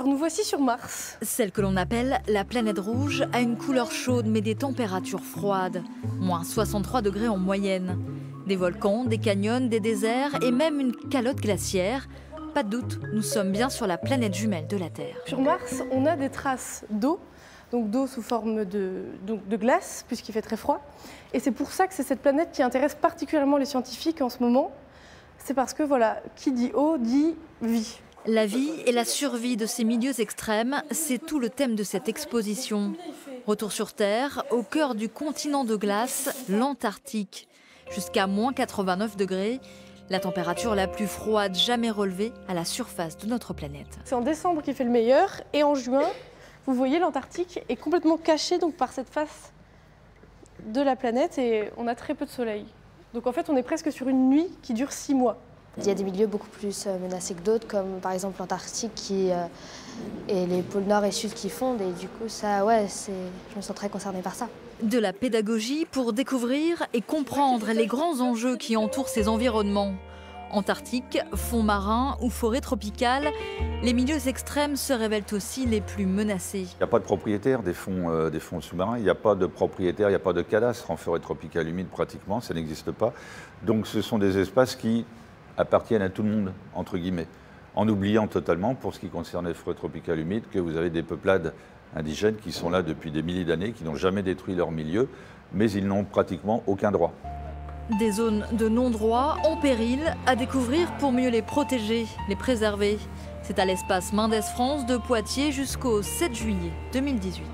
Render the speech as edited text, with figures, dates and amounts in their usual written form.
Alors nous voici sur Mars. Celle que l'on appelle la planète rouge a une couleur chaude mais des températures froides. Moins 63 degrés en moyenne. Des volcans, des canyons, des déserts et même une calotte glaciaire. Pas de doute, nous sommes bien sur la planète jumelle de la Terre. Sur Mars, on a des traces d'eau, donc d'eau sous forme de glace, puisqu'il fait très froid. Et c'est pour ça que c'est cette planète qui intéresse particulièrement les scientifiques en ce moment. C'est parce que, voilà, qui dit eau dit vie. La vie et la survie de ces milieux extrêmes, c'est tout le thème de cette exposition. Retour sur Terre, au cœur du continent de glace, l'Antarctique. Jusqu'à moins 89 degrés, la température la plus froide jamais relevée à la surface de notre planète. C'est en décembre qu'il fait le meilleur, et en juin, vous voyez, l'Antarctique est complètement cachée donc, par cette face de la planète et on a très peu de soleil. Donc en fait, on est presque sur une nuit qui dure 6 mois. Il y a des milieux beaucoup plus menacés que d'autres, comme par exemple l'Antarctique et les pôles nord et sud qui fondent. Et du coup, ça, ouais, je me sens très concernée par ça. De la pédagogie pour découvrir et comprendre les grands enjeux qui entourent ces environnements. Antarctique, fonds marins ou forêts tropicales, les milieux extrêmes se révèlent aussi les plus menacés. Il n'y a pas de propriétaire des fonds sous-marins, il n'y a pas de propriétaire, il n'y a pas de cadastre en forêt tropicale humide pratiquement, ça n'existe pas. Donc ce sont des espaces qui appartiennent à tout le monde, entre guillemets. En oubliant totalement, pour ce qui concerne les forêts tropicales humides, que vous avez des peuplades indigènes qui sont là depuis des milliers d'années, qui n'ont jamais détruit leur milieu, mais ils n'ont pratiquement aucun droit. Des zones de non-droit en péril à découvrir pour mieux les protéger, les préserver. C'est à l'espace Mendes France de Poitiers jusqu'au 7 juillet 2018.